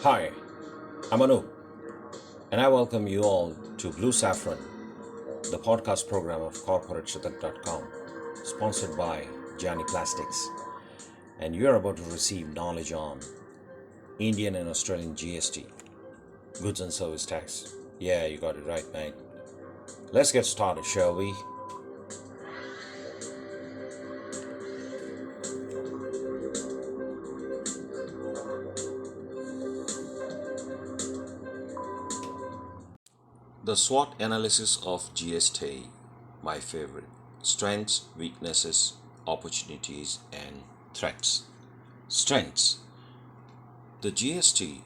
Hi, I'm Anup, and I welcome you all to Blue Saffron, the podcast program of corporateshatak.com, sponsored by Jani Plastics. And you are about to receive knowledge on Indian and Australian GST, goods and service tax. Yeah, you got it right, mate. Let's get started, shall we? The SWOT analysis of GST, my favorite. Strengths, weaknesses, opportunities, and threats. Strengths. The GST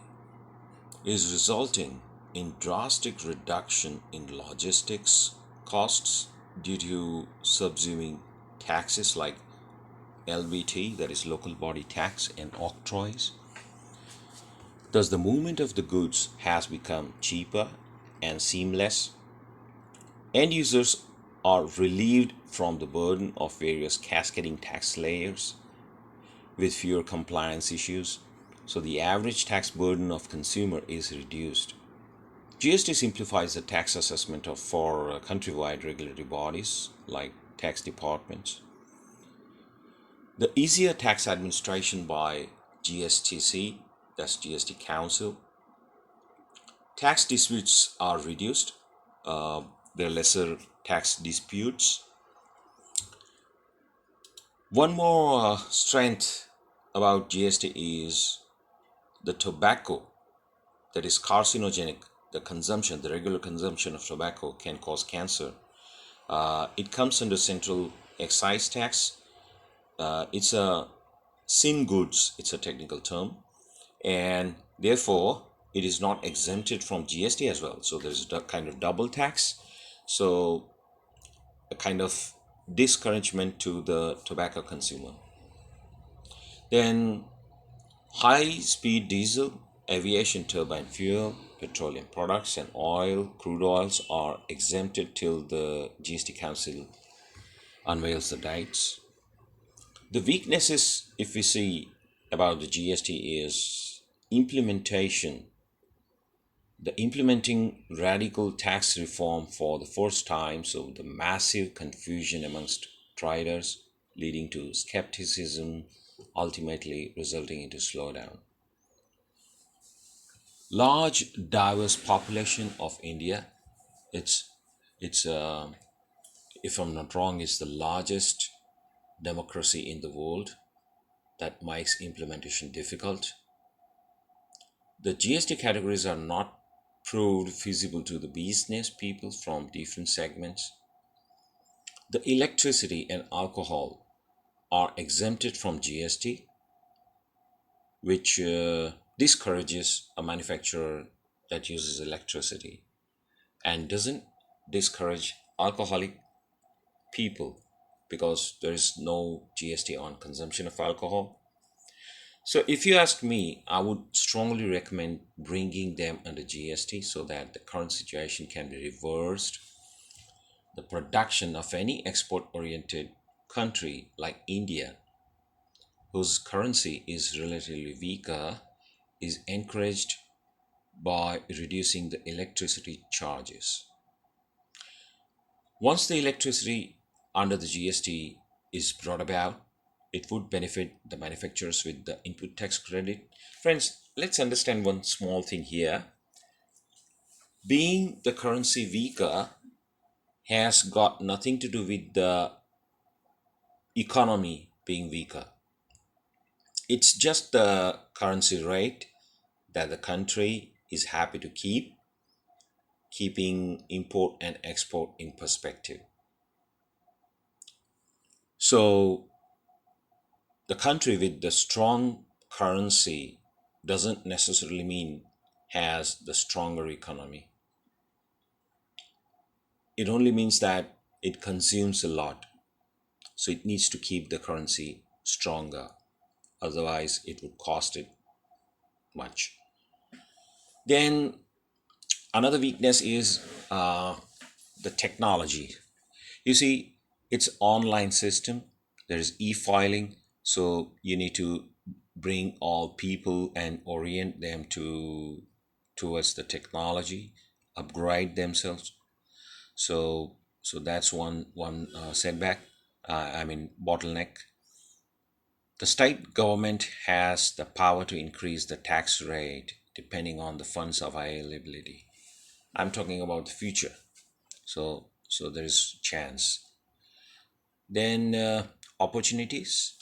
is resulting in drastic reduction in logistics costs due to subsuming taxes like LBT, that is local body tax, and octroys. Thus, the movement of the goods has become cheaper and seamless. End users are relieved from the burden of various cascading tax layers with fewer compliance issues, so the average tax burden of consumer is reduced. GST simplifies the tax assessment for countrywide regulatory bodies like tax departments. The easier tax administration by GSTC, that's GST Council. Tax disputes are reduced. There are lesser tax disputes. One more strength about GST is the tobacco that is carcinogenic. The regular consumption of tobacco can cause cancer. It comes under central excise tax. It's a sin goods, it's a technical term, and therefore it is not exempted from GST as well. So there's a kind of double tax. So a kind of discouragement to the tobacco consumer. Then high-speed diesel, aviation turbine fuel, petroleum products, and crude oils are exempted till the GST Council unveils the dates. The weaknesses, if we see about the GST, is implementation. The implementing radical tax reform for the first time, so the massive confusion amongst traders, leading to skepticism, ultimately resulting into slowdown. Large diverse population of India. It's if I'm not wrong, it's the largest democracy in the world. That makes implementation difficult. The GST categories are not proved feasible to the business people from different segments. The electricity and alcohol are exempted from GST, which discourages a manufacturer that uses electricity and doesn't discourage alcoholic people because there is no GST on consumption of alcohol. So if you ask me, I would strongly recommend bringing them under GST so that the current situation can be reversed. The production of any export-oriented country like India, whose currency is relatively weaker, is encouraged by reducing the electricity charges. Once the electricity under the GST is brought about, it would benefit the manufacturers with the input tax credit. Friends, let's understand one small thing here. Being the currency weaker has got nothing to do with the economy being weaker. It's just the currency rate that the country is happy to keeping import and export in perspective. So the country with the strong currency doesn't necessarily mean has the stronger economy. It only means that it consumes a lot. So it needs to keep the currency stronger. Otherwise, it would cost it much. Then another weakness is the technology. You see, it's online system. There is e-filing, so you need to bring all people and orient them towards the technology, upgrade themselves. So that's one setback. Bottleneck. The state government has the power to increase the tax rate depending on the funds availability. I'm talking about the future. So there is chance. Then opportunities.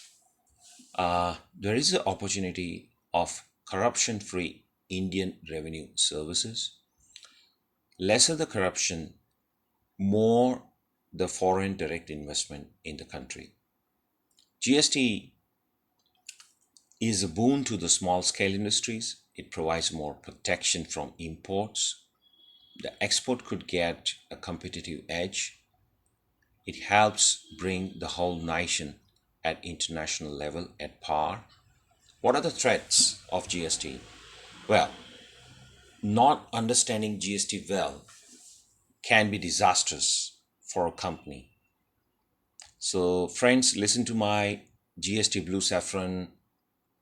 There is an opportunity of corruption-free Indian revenue services. Lesser the corruption, more the foreign direct investment in the country. GST is a boon to the small scale industries. It provides more protection from imports. The export could get a competitive edge. It helps bring the whole nation at international level at par. What are the threats of GST? Well, not understanding GST well can be disastrous for a company. So, friends, listen to my GST Blue Saffron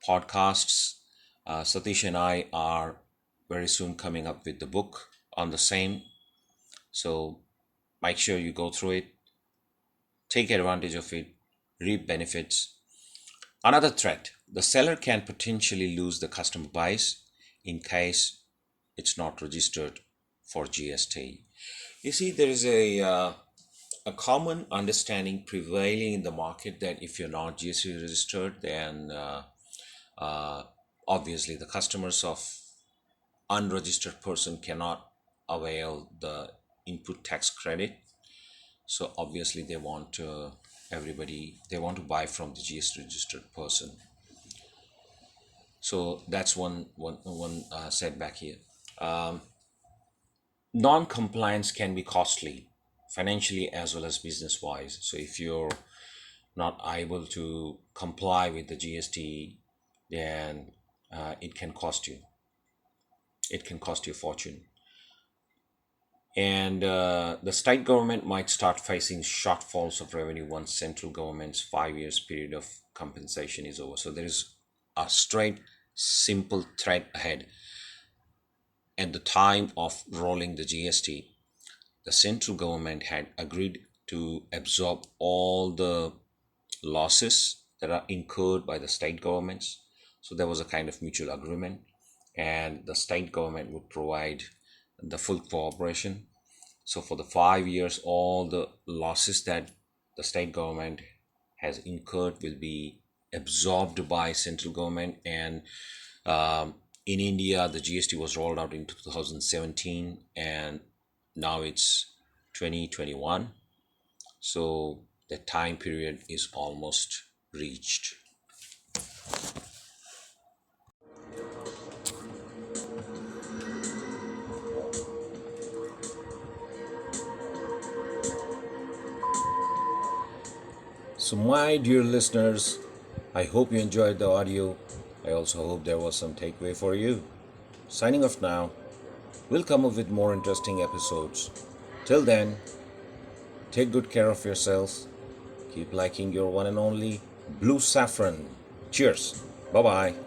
podcasts. Satish and I are very soon coming up with the book on the same. So, make sure you go through it, take advantage of it, reap benefits. Another threat, the seller can potentially lose the customer buys in case it's not registered for GST. You see, there is a common understanding prevailing in the market that if you're not GST registered, then obviously the customers of unregistered person cannot avail the input tax credit. So obviously they want to buy from the GST registered person. So that's one setback here. Non-compliance can be costly financially as well as business wise. So if you're not able to comply with the GST, then it can cost you a fortune. And the state government might start facing shortfalls of revenue once central government's 5 years period of compensation is over. So there is a straight simple thread ahead. At the time of rolling the GST, the central government had agreed to absorb all the losses that are incurred by the state governments. So there was a kind of mutual agreement, and the state government would provide the full cooperation. So for the 5 years, all the losses that the state government has incurred will be absorbed by central government. And in India, the GST was rolled out in 2017, and now it's 2021. So the time period is almost reached. So, my dear listeners, I hope you enjoyed the audio. I also hope there was some takeaway for you. Signing off now. We'll come up with more interesting episodes. Till then, take good care of yourselves. Keep liking your one and only Blue Saffron. Cheers. Bye bye.